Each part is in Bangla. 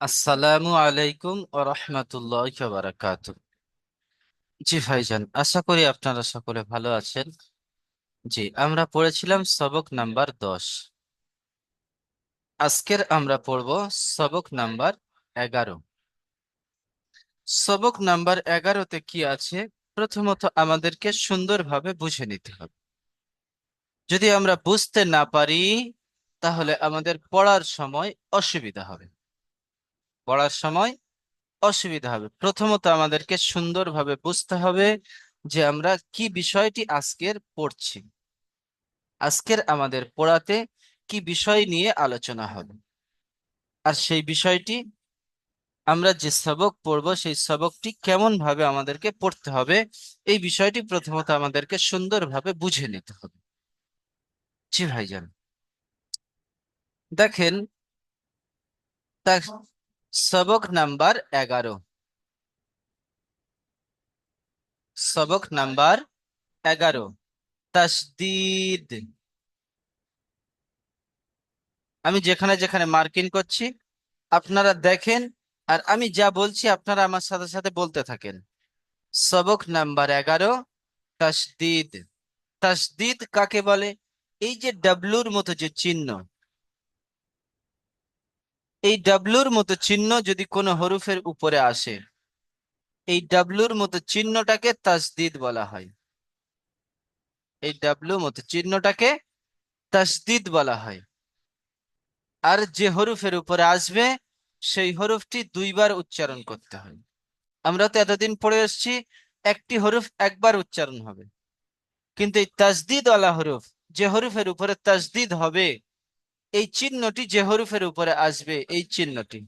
আসসালামু আলাইকুম ওয়া রাহমাতুল্লাহি ওয়া বারাকাতুহু। জি ভাইজান, আশা করি আপনারা সকলে ভালো আছেন। জি, আমরা পড়েছিলাম সবক নাম্বার 10। আজকের আমরা পড়ব সবক নাম্বার 11। সবক নাম্বার 11তে কি আছে? প্রথমত আমাদেরকে সুন্দরভাবে বুঝে নিতে হবে। যদি আমরা বুঝতে না পারি, তাহলে আমাদের পড়ার সময় অসুবিধা হবে। পড়ার সময় অসুবিধা হবে। প্রথমত আমাদেরকে সুন্দরভাবে বুঝতে হবে যে আমরা কি বিষয়টি আজকের পড়ছি। আজকের আমাদের পড়াতে কি বিষয় নিয়ে আলোচনা হবে, আর সেই বিষয়টি, আমরা যে সবক পড়ব সেই সবকটি কেমন ভাবে আমাদেরকে পড়তে হবে, এই বিষয়টি প্রথমত আমাদেরকে সুন্দরভাবে বুঝে নিতে হবে। জি ভাইজান, দেখেন, তা সবক নাম্বার 11। সবক নাম্বার 11, তাসদিদ। আমি যেখানে যেখানে মার্কিং করছি আপনারা দেখেন, আর আমি যা বলছি আপনারা আমার সাথে সাথে বলতে থাকেন। সবক নাম্বার 11, তাসদিদ। তাসদিদ কাকে বলে? এই যে ডাব্লুর মতো যে চিহ্ন, এই ডাব্লুর মতো চিহ্ন যদি কোনো হরফের উপরে আসে, এই ডাব্লুর মতো চিহ্নটাকে তাসদিদ বলা হয়। এই ডাব্লু মতো চিহ্নটাকে তাসদিদ বলা হয়। আর যে হরফের উপরে আসবে সেই হরফটি দুইবার উচ্চারণ করতে হয়। আমরা তো এতদিন পড়ে এসেছি একটি হরফ একবার উচ্চারণ হবে, কিন্তু এই তাসদিদ ওয়ালা হরফ, যে হরফের উপরে তাসদিদ হবে, এই চিহ্নটি যে হরফের উপরে আসবে, এই চিহ্নটি,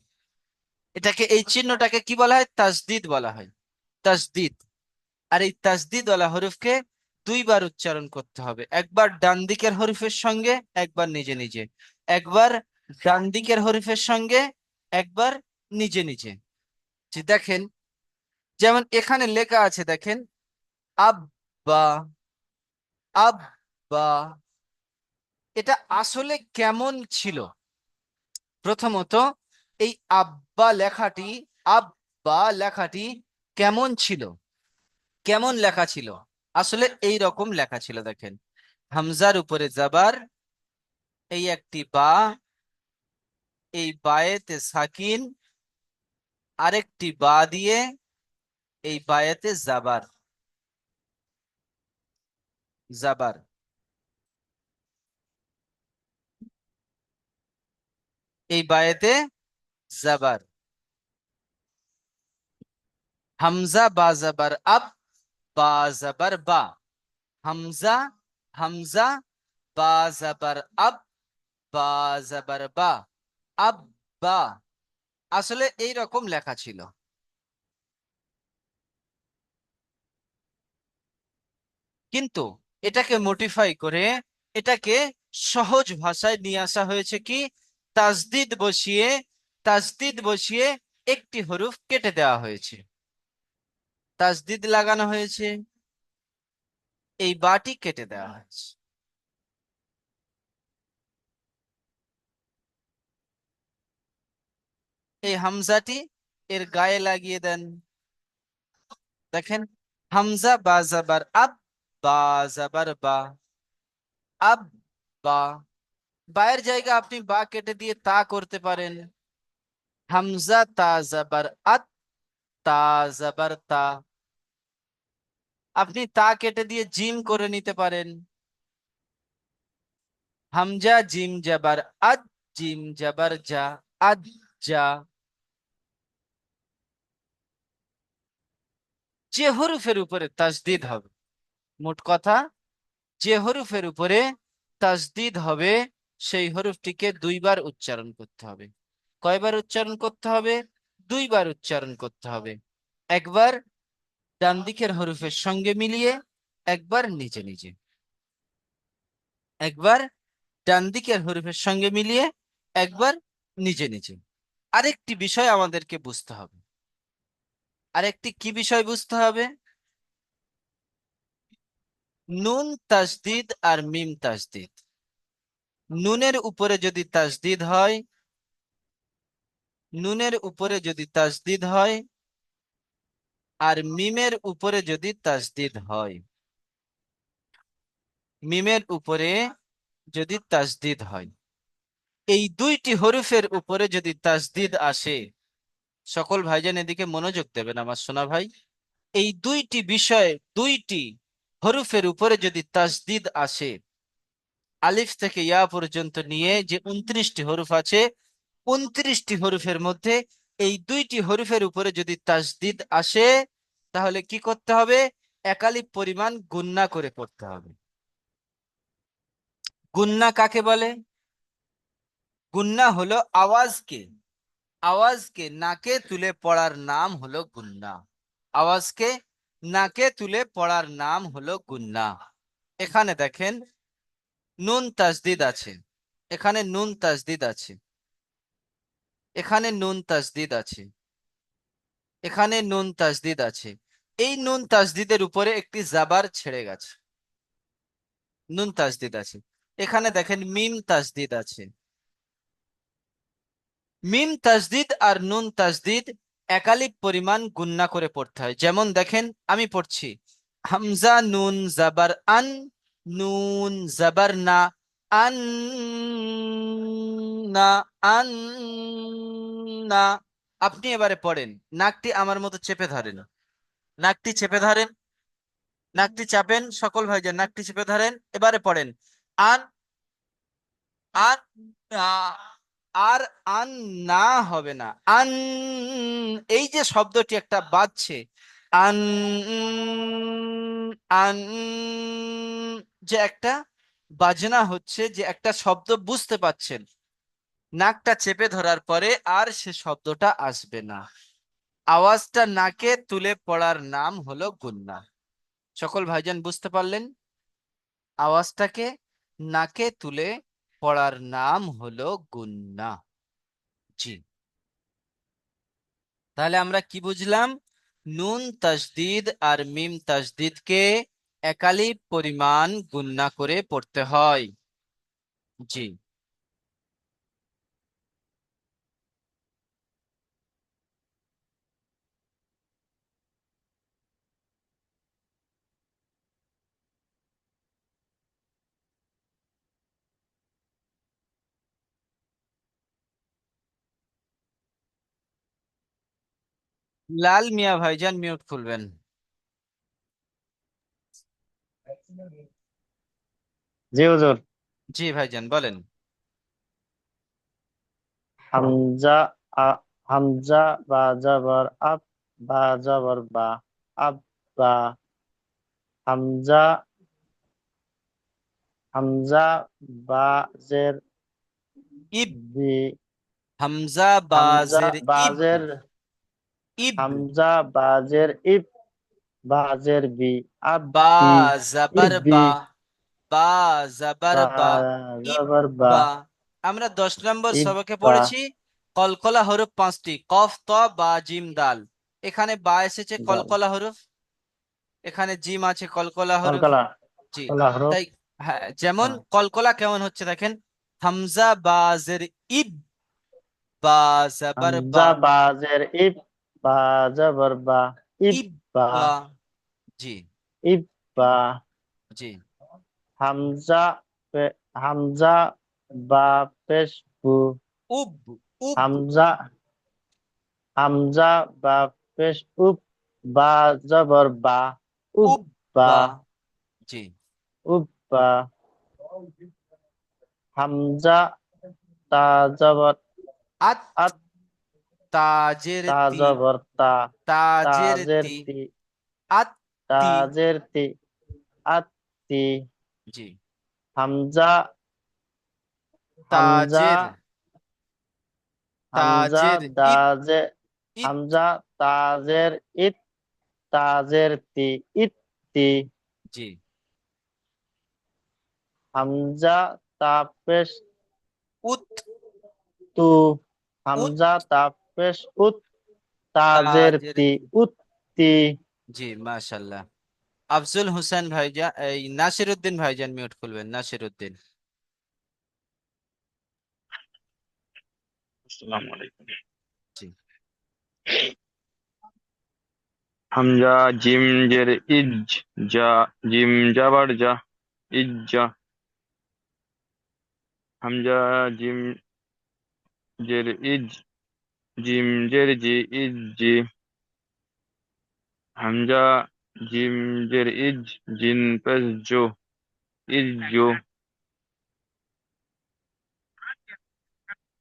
এই চিহ্নটাকে কি বলা হয়? তাসদিদ বলা হয়। তাসদিদ। আর এই তাসদিদ ওয়ালা হরফকে দুইবার উচ্চারণ করতে হবে, একবার ডান দিকের হরফের সঙ্গে, একবার নিজে নিজে। একবার ডান দিকের হরফের সঙ্গে, একবার নিজে নিজে। যে দেখেন, যেমন এখানে লেখা আছে, দেখেন, আব্বা। আব্বা, এটা আসলে কেমন ছিল? প্রথমত, এই আব্বা লেখাটি কেমন ছিল? কেমন লেখা ছিল? আসলে এই রকম লেখা ছিল, দেখেন, হামজার উপরে জাবার, এই একটি বা, এই বায়েতে সাকিন, আরেকটি বা দিয়ে, এই বায়েতে জাবার। জাবার, এই বায়েতে জাবার। হামজা বা জাবার আব, বা জাবার বা। হামজা, হামজা, বা জাবার আব, বা জাবার বা। আব্বা, আসলে এই রকম লেখা ছিল। কিন্তু এটাকে মডিফাই করে, এটাকে সহজ ভাষায় নিয়ে আসা হয়েছে কি? তাসদিদ বসিয়ে, তাসদিদ বসিয়ে একটি হরফ কেটে দেওয়া হয়েছে, তাসদিদ লাগানো হয়েছে, এই বাটি কেটে দেওয়া হয়েছে। এই হামজাটি এর গায়ে লাগিয়ে দেন। দেখেন, হামজা বা জাবার আব, বা জাবার বা। আব, বা। বায়ের জায়গা আপনি বা কেটে দিয়ে তা করতে পারেন। হামজা তা জাবার আত, তা জাবার তা। আপনি তা কেটে দিয়ে জিম করে নিতে পারেন। হামজা জিম জাবার আদ, জিম জাবার যা, আদ, যা। যে হরফের উপরে তাসদিদ হবে, মোট কথা, যে হরফের উপরে তাসদিদ হবে সেই হরফটিকে দুইবার উচ্চারণ করতে হবে। কয়বার উচ্চারণ করতে হবে? দুইবার উচ্চারণ করতে হবে। একবার ডান দিকের হরফের সঙ্গে মিলিয়ে, একবার নিচে নিজে। একবার ডান দিকের হরফের সঙ্গে মিলিয়ে, একবার নিজে নিজে। আরেকটি বিষয় আমাদেরকে বুঝতে হবে। আরেকটি কি বিষয় বুঝতে হবে? নুন তাসদিদ আর মিম তাসদিদ। নুনের উপরে যদি তাসদিদ হয়, নুনের উপরে যদি তাসদিদ হয় আর মিমের উপরে যদি তাসদিদ হয়, মিমের উপরে যদি তাসদিদ হয়, এই দুইটি হরফের উপরে যদি তাসদিদ আসে, সকল ভাইজান এদিকে মনোযোগ দেবেন আমার সোনা ভাই। এই দুইটি বিষয়ে, দুইটি হরফের উপরে যদি তাসদিদ আসে, আলিফ থেকে ইয়া পর্যন্ত নিয়ে যে 29টি হরফ আছে, 29টি হরফের মধ্যে এই দুইটি হরফের উপরে যদি তাসদিদ আসে, তাহলে কি করতে হবে? একালিপ পরিমাণ গুন্না করে পড়তে হবে। গুন্না কাকে বলে? গুন্না হলো আওয়াজকে, আওয়াজকে নাকে তুলে পড়ার নাম হলো গুন্না। আওয়াজকে নাকে তুলে পড়ার নাম হলো গুন্না। এখানে দেখেন নুন তাসদিদ আছে, এখানে নুন তাসদিদ আছে, এখানে নুন তাসদিদ আছে, এখানে নুন তাসদিদ আছে। এই নুন তাসদিদের উপরে একটি জাবার ছেড়ে গেছে, নুন তাসদিদ আছে। এখানে দেখেন মিম তাসদিদ আছে। মিম তাসদিদ আর নুন তাসদিদ একালিপ পরিমাণ গুন্না করে পড়তে হয়। যেমন দেখেন আমি পড়ছি, হামজা নুন জাবার আন, নুন জাবার না, আন না, আন না। আপনি এবারে পড়েন, নাকটি আমার মতো চেপে ধরেন, নাকটি চেপে ধরেন, নাকটি চাপেন সকল ভাইজান, নাকটি চেপে ধরেন, এবারে পড়েন আন, আন না। আর আন না হবে না, আন, এই যে শব্দটি একটা বাজছে, আন, আন, যে একটা বাজনা হচ্ছে, যে একটা শব্দ বুঝতে পাচ্ছেন, নাকটা চেপে ধরার পরে আর সে শব্দটা আসবে না। আওয়াজটা নাকে তুলে পড়ার নাম হলো গুন্না। সকল ভাইজান বুঝতে পারলেন? আওয়াজটাকে নাকে তুলে পড়ার নাম হলো গুন্না। জি, তাহলে আমরা কি বুঝলাম? নুন তাসদিদ আর মিম তাসদিদকে একালিপ পরিমাণ গুন্না করে পড়তে হয়। জি, লাল মিয়া ভাইজান মিউট খুলবেন। জি হুজুর। জি ভাইজান বলেন। হামজা আ, হামজা বা জবর আব, বা জবর বা, আব্বা। হামজা, হামজা বা জের ইব, বি, হামজা হামজা বাজের ইব, বাজের, ইব, হামজা বাজের ইব, বাজের বি, বা আব্বি, জাবার ইব্বি। বা, বা জাবার বা বা, জবর বা, ইব্বা। আমরা 10 নম্বর সবকে ইব্বা। পড়েছি কলকলা হরফ 5টি, কফ ত বা জিম দাল। এখানে বা এসেছে দাল, কলকলা হরফ, এখানে জিম আছে কলকলা হরফ। কলকলা, জি, কলা হরফ। তাই হ্যাঁ, যেমন হ্যাঁ। কলকলা কেমন হচ্ছে দেখেন, হামজা বাজের ইব, বা জাবার বা, হামজা বাজের ইব, বা জবর বা, ইব্বা, ইব্বা। জি, ইব্বা। জি, হামজা হামজা বা পেশ বু, উব, উব, হামজা, হামজা বা পেশ উপ, বা জবর বা, উব্বা, উব্বা। জি, উব্বা। হামজা তা জবর আত, আত, তাজের তা তি, জবর তা, তাজের তাজের তি, তি, আত্তি। তাজের তি, আত্তি। জি, হামজা, হামজা, তাজের, হামজা তাজের ইব, দাজে, ইত। হামজা তাজের ইত, তাজের তি, ইত্তি। জি, হামজা তাপেশ উত, তু, উত, হামজা তাপেশ উত, তাজের তাজের তি, তি। উত্তি। জি, মাশাল্লাহ। আফজুল হোসেন ভাইজান, এই নাসির উদ্দিন ভাইজান মিউট খুলবেন, নাসির উদ্দিন। আসসালামু আলাইকুম। হামজা জিম জের ইজ, যা জিম জাবার যা, ইজ্জা। হামজা জিম জের ইজ, জিম জের জি, ইজ্জি। হামজা জিম জের ইজ, জিন পেশ জো, ইজ্জো।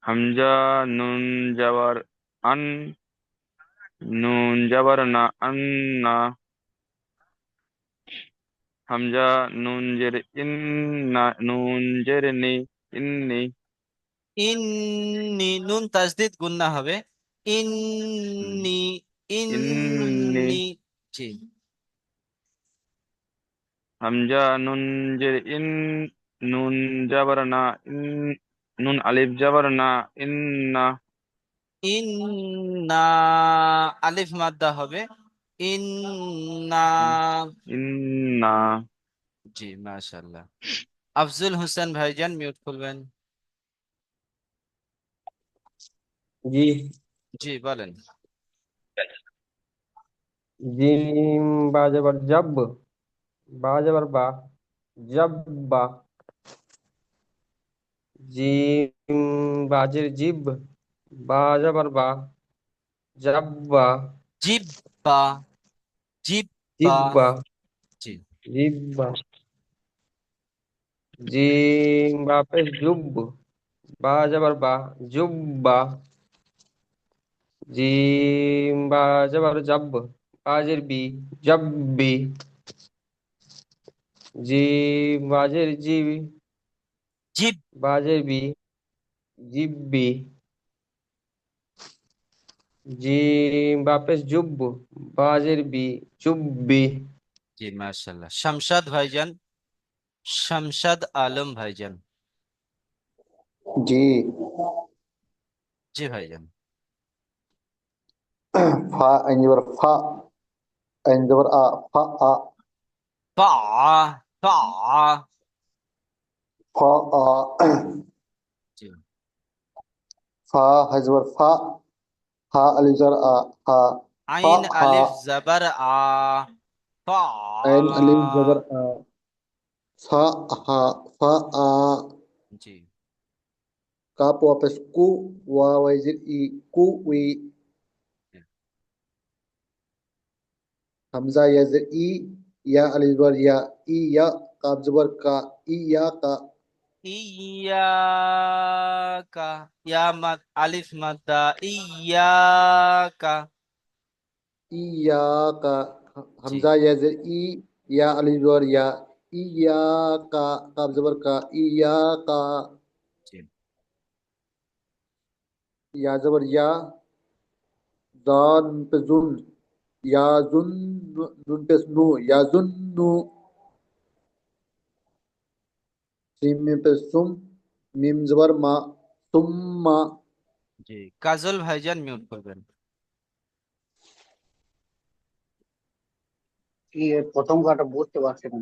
হামজা নুন জাবার আন, নুন জাবার না, আন্না। হামজা নুন জের ইন, না নুন জের নি, ইন্নি। ইন্নি, নুন তাসদিদ গুন্না হবে। হুম, ইন্নি, ইন্নি। ইন্নি। জি। হামজা নুন জের ইন, নুন জাবার না, ইন, নুন আলিফ জাবার না, ইন্না। ইন্না, আলিফ মাদ্দা হবে। ইন্না। হুম, ইন্না। জি, মাশাআল্লাহ। আফজুল হোসেন ভাইজান, মিউট খুলবেন। জি। জি, বলেন। জিম বা জবর জব, বা জবর বা, জব্বা। জিম বাজের জিব, বা জবর বা, জব্বা। জিব্বা, জিব্বা। জিব্বা, জি। জিব্বা। জিম বা পেশ জুব, বা জবর বা, জুব্বা। জিম বা জবর জব, বাজের বি, জব্বি। জিম বাজের জি, জিব। বাজের বি, জিব্বি। জিম বা পেশ জুব, বাজের বি, জুব্বি। জি, মাশাআল্লাহ। শামশাদ ভাইজান, শামশাদ আলম ভাইজান। জি। জি ভাইজান। ফা আইন জবর ফা, আইন জবর আ, ফা আ। ফা, ফা। ফা আ। জি। ফা হাই জবর ফা, হা আলিফ জবর আ, হা। ফা আইন হা। আলিফ জবর আ, ফা। আইন আলিফ জবর আ, ফা হা, ফা আ। জি। কাপ ওয়াপেস কু, ওয়া ওয়াইজির ই, কু উই। হামজা ইয়াজির ই, ইয়া আলিফ জবর ইয়া, ইয়া। কাপ জবর কা, ইয়া কা। ইয়াকা, ইয়া মাদ, আলিফ মাদ্দা, ইয়াকা। ইয়া কা। জি। হামজা ইয়াজির ই, ইয়া আলিফ জবর ইয়া, ইয়া কা। কাপ জবর কা, ইয়া কা। জি। या जबर या, जान पे जुन, या जुन, जुन पे नु, या जुन्नु। सीम में पे सुम, मीम जबर मा, सुम्मा। জি, কাজল ভাইজান, মিউট করবেন। কি এর প্রথম কাটা বুঝতে পারছি না।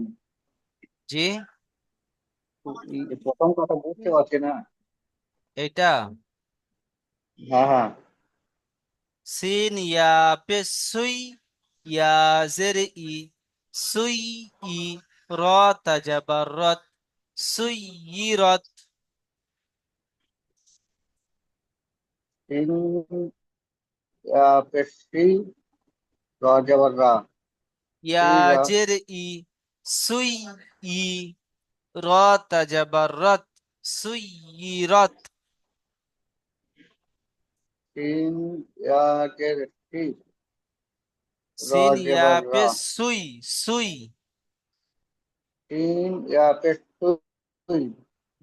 জি। প্রথম কাটা বুঝতে পারছি না। এটা হ্যাঁ হ্যাঁ। সিন ইয়া পেশ সুই, ইয়া জের ই, সুই ই, র তাজাবার রত, সুই ই রত। তিন পেশি, র জবর রা, ইয়া এই রা। জের ই, সুই ই, র তাজাবার রত, সুই ই রত। তিন টের টি, র সিন ইয়া জবর রা। পেশ সুই, সুই। তিন পেশি,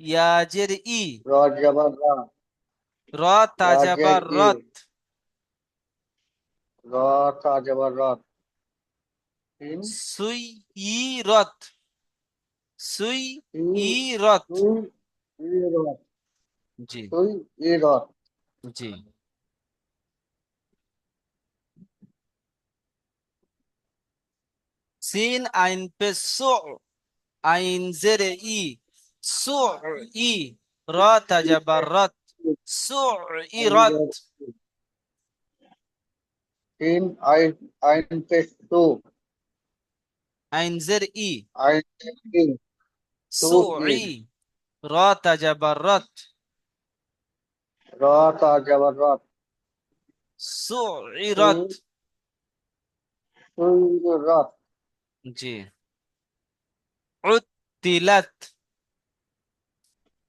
ইয়া জের ই, র জবর রা, র রাজের তাজাবার ই, রত, র তা জবর রা। তিন সুই ই রত, সুই তিন ই রত। দুই, ই র, জি। দুই ই র। জি। সিন আইন পে সু, আইন জেরে ই, সু ই, র তাজাবার রত, সু ই আইন রত। জবর তিন আইন পেশ টু। আইনজের ই, আইন তিন টু ই। সুই, র তাজাবার রত, র তা যাবার রত। সুই সুইরত। সুই রত। জি। উত্তিলাত,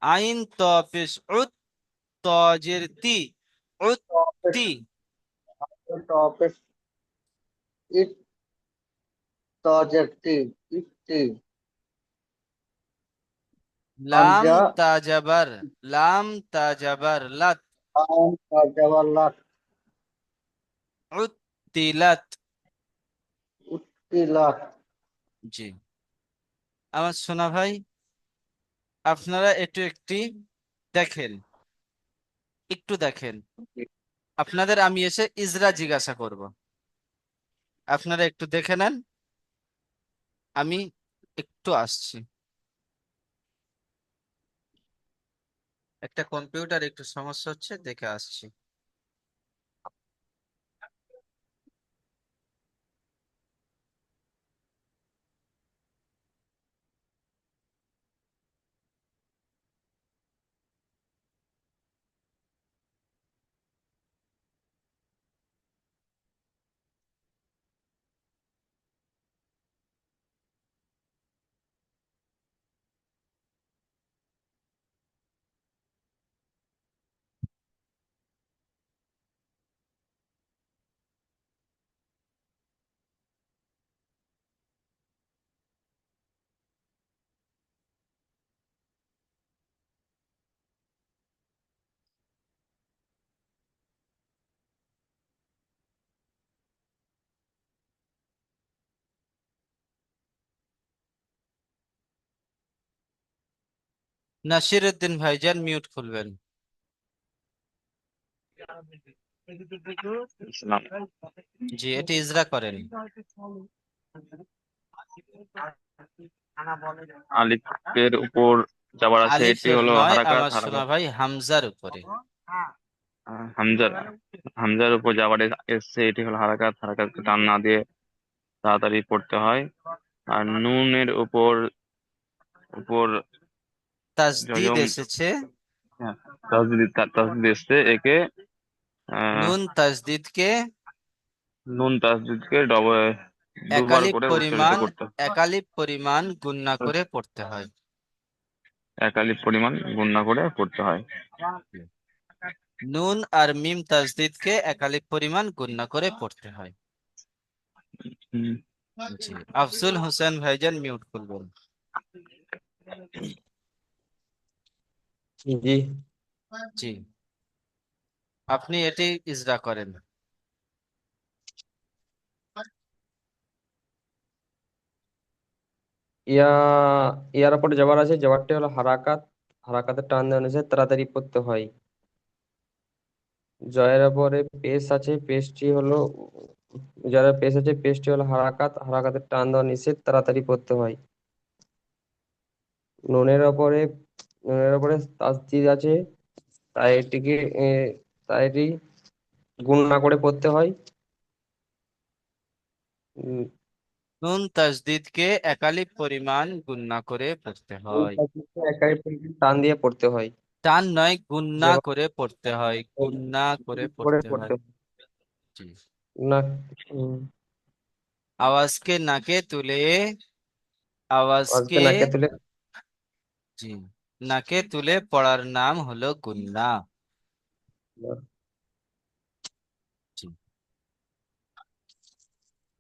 আইন ত পেশ উত, তজের তি, উত্তি। টপেশ ইট তাজের তি। ইতি। লাম হামজা তাজাবার, লাম তাজাবার লাত, আইন তা যাবার লাত। উত্তিলাত। উত্তিলাত। জি। আমার সোনা ভাই, আপনারা একটি দেখেন, একটু দেখেন। আপনাদের আমি এসে ইজরা জিজ্ঞাসা করব, আপনারা একটু দেখে নেন, আমি একটু আসছি। একটা কম্পিউটার একটু সমস্যা হচ্ছে, দেখে আসছি। নাসিরউদ্দিন ভাইজান মিউট খুলবেন। ইসলাম জি, এটি ইজরা করেন। আলিফের উপর যাবার আছে, এটি আলিফের হলো নয় হারাকাত। আমার সোনা হারাকাত ভাই, হামজার উপরে। হামজার হামজার উপর যাবার এসছে, এটি হলো হারাকাত। হারাকাতকে টান না দিয়ে তাড়াতাড়ি পড়তে হয়। আর নুনের উপর উপর তাসদিদ জজম, এসেছে, হ্যাঁ, তাসদিদ তাসদিদ এসছে, একে আহ, নুন তাসদিদকে নুন তাসদিদকে দুবার একালিপ করে উচ্চারিত পরিমাণ, করতে হয়। একালিপ পরিমাণ গুণনা করে পড়তে হয়। এক আলিফ পরিমাণ গুণনা করে পড়তে হয়। নুন আর মিম তাসদিদকে একালিপ পরিমাণ গুণনা করে পড়তে হয়। হুম। জি। আফজুল হোসেন ভাইজান মিউট খুলবেন। জি। জি, আপনি এটি ইজরা করেন। ইয়া, ইয়ার উপরে জবর আছে, জবরটি হলো হারাকাত। হারাকাতের টান দেওয়া নিষেধ, তাড়াতাড়ি পড়তে হয়। জয়ের উপরে পেশ আছে, পেশটি হলো যারা পেশ আছে, পেশটি হলো হারাকাত। হারাকাতের টান দেওয়া নিষেধ, তাড়াতাড়ি পড়তে হয়। নুনের উপরে নুনের উপরে তাসদিদ আছে, তাই এটিকে তাই এটি গুণ না করে পড়তে হয়। উম, নুন তাসদিদকে একালিপ পরিমাণ গুণনা করে পড়তে নুন হয়। তাসদিদকে একাই পরিমাণ টান দিয়ে পড়তে হয়। টান নয়, গুণনা যেমন করে পড়তে হয়, গুণনা করে করে পড়তে পড়তে হয়। হয় জি। না। উম, আওয়াজকে নাকে তুলে, আওয়াজকে, আজকে নাকে তুলে। জি, নাকে তুলে পড়ার নাম হলো গুন্না। জি।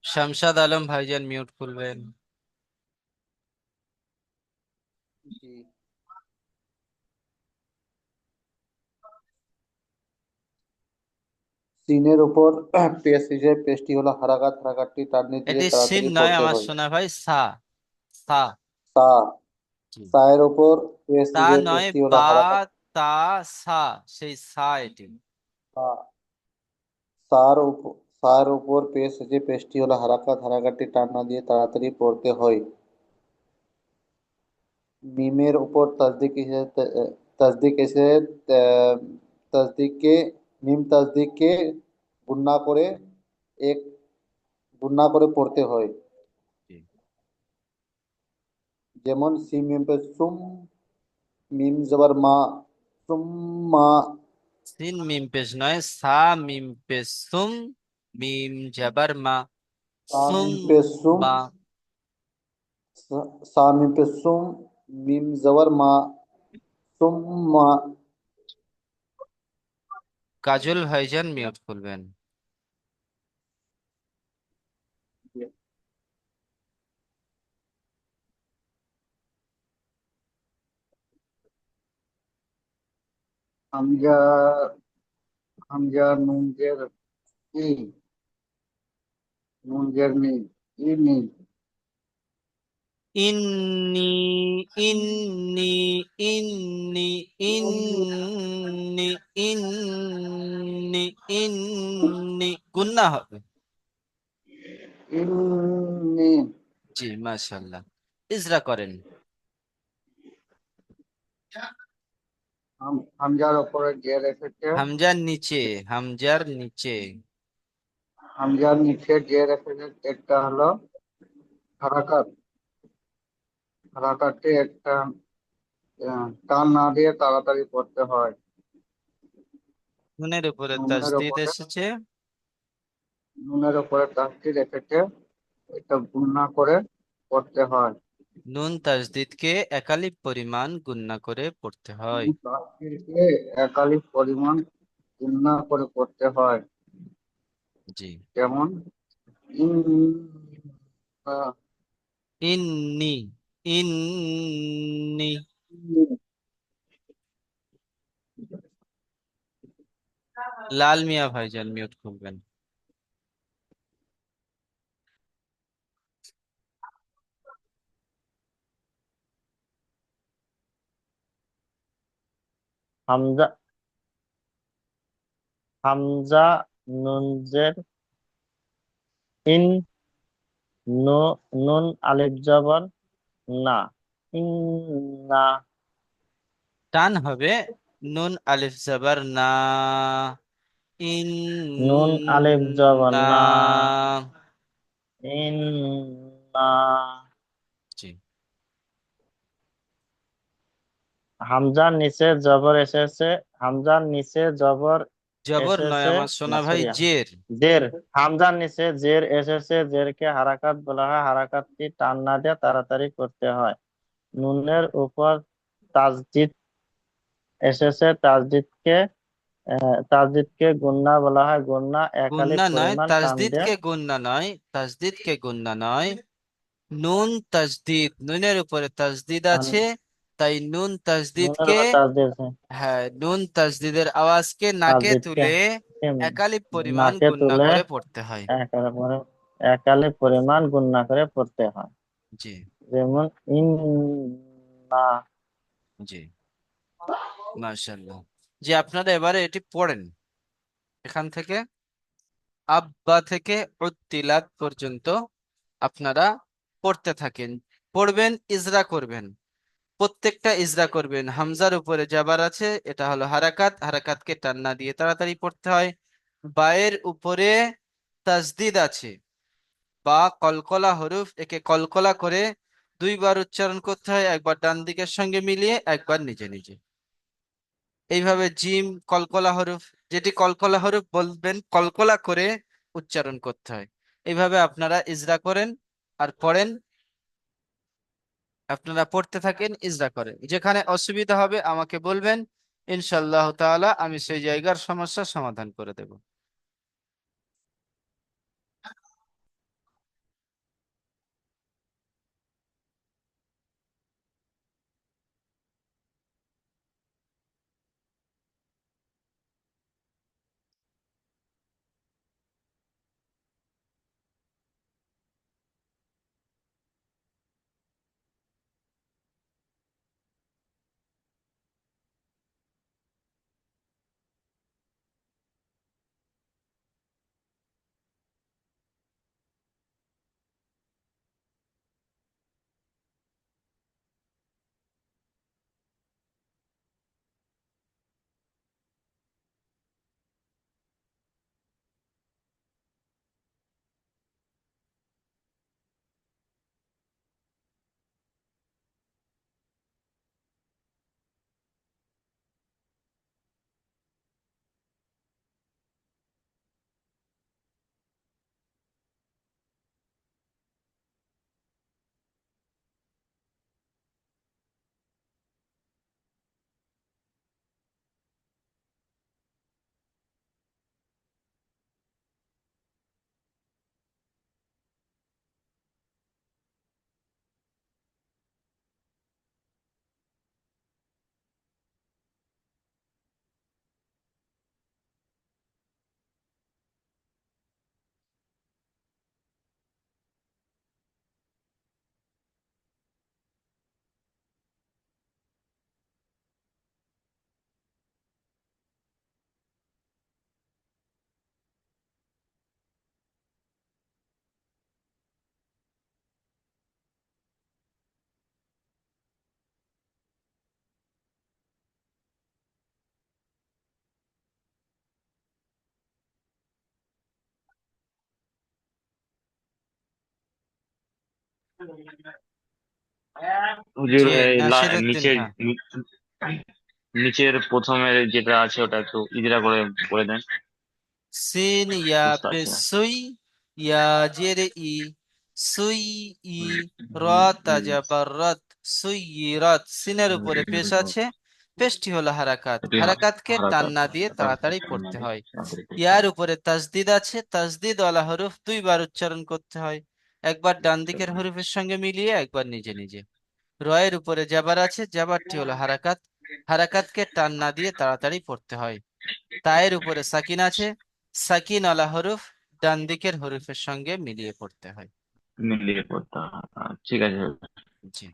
শামশাদ আলম ভাইজান মিউট খুলবেন। জি। সিনের উপর পেশ হিসেবে পেশটি হলো হারাকাত। হারাকাতটি টানে দিয়ে এটি সিন তাড়াতাড়ি নয় পড়তে আমার হয়। সোনা ভাই, সা, সা। সা। জি। সায়ের উপর পেশ তা হিসেবে নয়, পেশটি হলো বা, হারাকাত। তা, সা, সেই সা এটি। সা। সার উপর সার উপর পেশ হিসেবে পেশটি হলো হারাকাত। হারাকাতটি টান না দিয়ে তাড়াতাড়ি পড়তে হয়। মিমের উপর তাসদিক এসে আহ, তাসদিককে মিম তাসদিককে গুণনা করে এক গুণা করে পড়তে হয়। জি। যেমন সিম মিম পেশ সুম, মিম জবর মা, সুম্মা। সিন মিম পেশ নয়, সা মিম পেশ সুম, মিম জাবার মা, সা সুম মিম পেশ সুম, মা। সা মিম পেশ সুম, মিম জবর মা, সুম্মা। কাজল ভাইজান মিউট করবেন। হামজা হামজা নুন জের ই, নুন জের নি, ইনি। ইন্নি ইন্নি ইন্নি ইন্নি ইন্নি ইন্নি গুন্না হবে। ইন্নি। জি, মাশাআল্লাহ। ইজরা করেন। হামজার উপরে জের এসেছে, হামজার নিচে, হামজার নিচে। হামজার নিচে জের এসেছে, একটা হলো হারাকাত। হারাকাতে একটা টান না দিয়ে তাড়াতাড়ি পড়তে হয়। নুনের উপরে নুনের তাসদিদ উপরে এসেছে। নুনের উপরে তাসদিদ এসেছে, এটা গুণনা করে পড়তে হয়। নুন তাসদিদকে একালিপ পরিমাণ গুণনা করে পড়তে হয়। তাসদিদকে একালিক পরিমাণ গুণনা করে পড়তে হয়। জি। যেমন ইন, ইন্নি ইন্নি। লাল মিয়া ভাইজান মিউট করবেন। হামজা, হামজা নুন জের ইন, নো, নুন আলিফ জবর না, ইন্না। টান হবে। নুন আলিফ জবর না, ইন নুন আলিফ জবর না। না, ইন্না। জি। হামজার নিচে জবর এসেছে, হামজার নিচে জবর জবর নয় এসেছে, আমার না সোনা ভাই, সরি, জের। জের। হামজার নিচে জের এসেছে, জেরকে হারাকাত বলা হয়, হারাকাতটি টান না দিয়ে তাড়াতাড়ি করতে হয়। নুনের উপর তাসদিদ এসেছে, তাসদিদকে গুন্না বলা হয়, গুন্না একালিক গুন্না নয়, পরিমাণ টান দিয়ে। তাসদিদকে গুন্না নয়, তাসদিদকে গুন্না নয়। নুন তাসদিদ, নুনের উপরে তাসদিদ আছে, তাই নুন নুনের তাসদিদকে, উপর তাসদিদ আছে, হ্যাঁ, নুন তাসদিদের আওয়াজকে নাকে তাসদিদকে তুলে একালিপ পরিমাণ নাকে গুণনা তুলে করে পড়তে হয়। একালে পরিমাণ গুণনা করে পড়তে হয়। জি। যেমন ইন্না। জি, মাশাআল্লাহ। জি, আপনারা এবারে এটি পড়েন এখান থেকে, আব্বা থেকে উত্তিলাত পর্যন্ত আপনারা পড়তে থাকেন। পড়বেন, ইজরা করবেন, প্রত্যেকটা ইজরা করবেন। হামজার উপরে জাবার আছে, এটা হলো হারাকাত, হারাকাতকে টান না দিয়ে তাড়াতাড়ি পড়তে হয়। বায়ের উপরে তাসদিদ আছে, বা কলকলা হরফ, একে কলকলা করে দুইবার উচ্চারণ করতে হয়, একবার ডান দিকের সঙ্গে মিলিয়ে, একবার নিজে নিজে। এইভাবে জিম কলকলা হরফ, যেটি কলকলা হরফ বলবেন কলকলা করে উচ্চারণ করতে হয়। এইভাবে আপনারা ইজরা করেন আর পড়েন। আপনারা পড়তে থাকেন, ইজরা করেন, যেখানে অসুবিধা হবে আমাকে বলবেন, ইনশাআল্লাহ তাআলা আমি সেই জায়গার সমস্যার সমাধান করে দেব। হুজুর জি এই নাসিরুদ্দিন, নিচের হ্যাঁ। নিচের প্রথমের যেটা আছে ওটা একটু ইজরা করে বলে দেন, সিন ইয়া বুঝতে পারছি না। পেসুই, ইয়া জেরে ই, সুই ই, র তাজাবার রত, সুই রত। সিনের উপরে পেশ আছে, পেশটি হলো হারাকাত। এটি হারাকাতকে টান হারাকাত, না দিয়ে তাড়াতাড়ি পড়তে হয়। ইয়ার উপরে তাসদিদ আছে, তাসদিদ ওয়ালা হরফ দুইবার উচ্চারণ করতে হয়, একবার ডান দিকের হরফের সঙ্গে মিলিয়ে, একবার নিজে নিজে। রয়ের উপরে জাবার আছে, জাবারটি হলো হারাকাত, হারাকাতকে টান না দিয়ে তাড়াতাড়ি পড়তে হয়। তায়ের উপরে সাকিন আছে, সাকিন আলা হরফ ডান দিকের হরফের সঙ্গে মিলিয়ে পড়তে হয়। মিলিয়ে পড়তে হয়। ঠিক আছে। জি।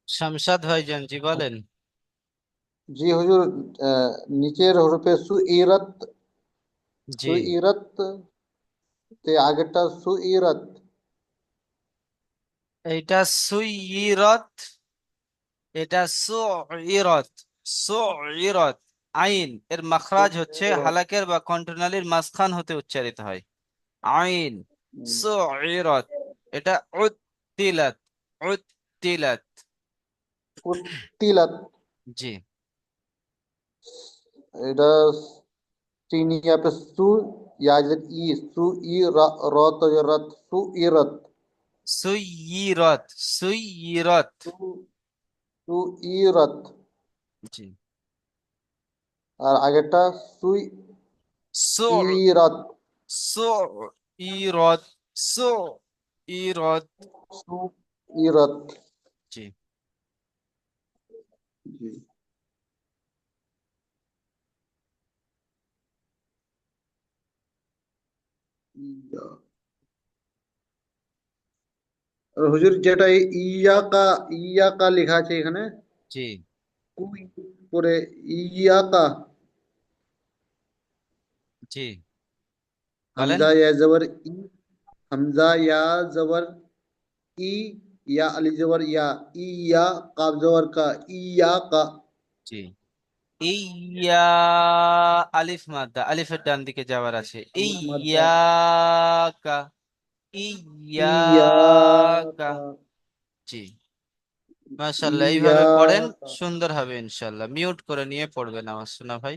শামসাদ ভাইজান, জি বলেন। জি হুজুর, নিচের হরফে সুইরাত, জি, সুইরাত তে আগেরটা সুইরাত। এইটা সুইরত, এটা সুইরত, সুইরত। আইন এর মাখরাজ হচ্ছে সুইরাত। হালাকের বা কণ্ঠনালীর মাঝখান হতে উচ্চারিত হয়। আইন, সুইরত। এটা উত্তিলাত, উত্তিলাত। উত্তিলাত। জি, এটা तीन यहाँ पे सु या ई सु ई रत रत सुइरत। সুইরত, সুইরত। सु सुइरत। জি, আর আগেরটা সু, সুইরাত। সুইরত, সুইরত। সুইরত। জি। জি। ইয়া। আর হুজুর যেটা এই ইয়া কা লেখা আছে এখানে, জি কুই পরে ইয়া কা, জি বলেন। হামজা ইয়া জবর ই, হামজা ইয়া জবর ই, या अली जबर या काफ जबर का इया का। জি, ইয়া, আলিফ মাদ্দা, আলিফের ডান দিকে যাওয়ার আছে। अलिफ मद्दा ইয়াকা, इया ইয়াকা। का। জি, মাশাআল্লাহ, इया এইভাবে পড়েন, का। সুন্দর হবে ইনশাআল্লাহ। মিউট করে নিয়ে পড়বেন আমার শোনা ভাই।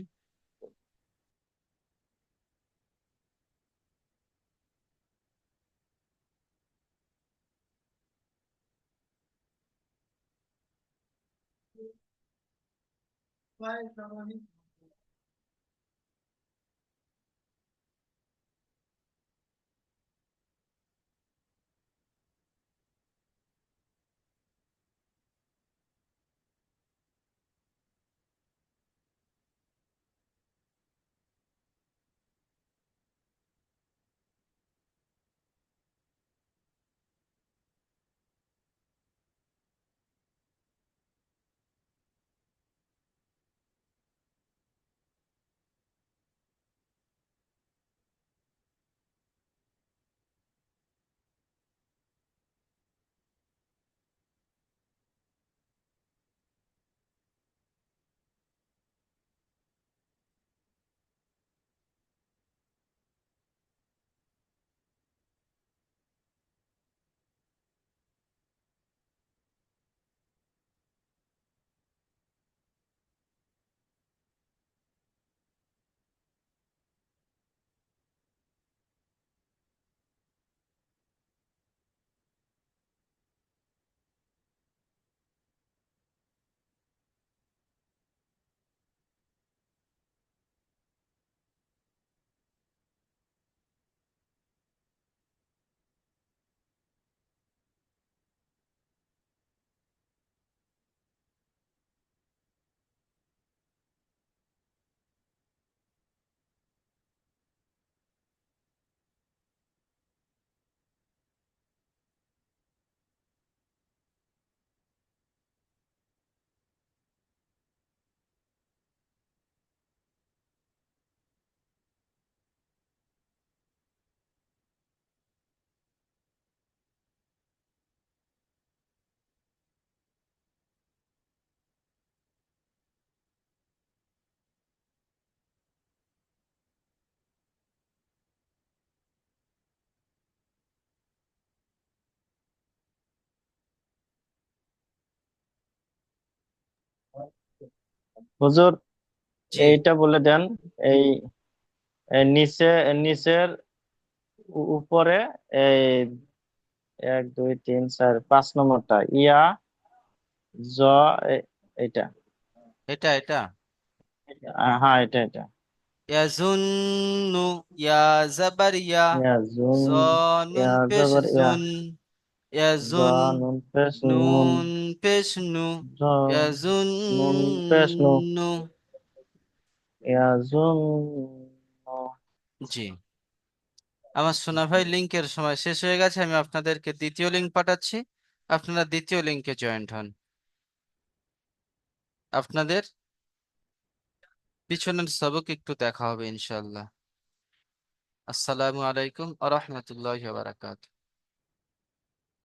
হুজুর, জি, এইটা বলে দেন। এই এই নিচের উপরে এই 1 2 3 4 5 নম্বরটা ইয়া জ এটা। এটা হ্যাঁ, এটা। ইয়াজুন্নু, ইয়া জাবার ইয়া, ইয়া জুন, জনুন ইয়া পেশ জবর ইয়া, জুন, জ ইয়াজুন, নুন পেশ নুন, নুন পেশ নু, জ নুন পেশ নু, ইয়াজুন্নু। ইয়া জুন। জি, আমার সোনা ভাই লিংকের সময় শেষ হয়ে গেছে, আমি আপনাদেরকে দ্বিতীয় লিংক পাঠাচ্ছি, আপনারা দ্বিতীয় লিংকে জয়েন্ট হন। আপনাদের পিছনের সবক একটু দেখা হবে ইনশাল্লাহ। আসসালামু আলাইকুম আ রহমতুল্লাহ বারাকাত।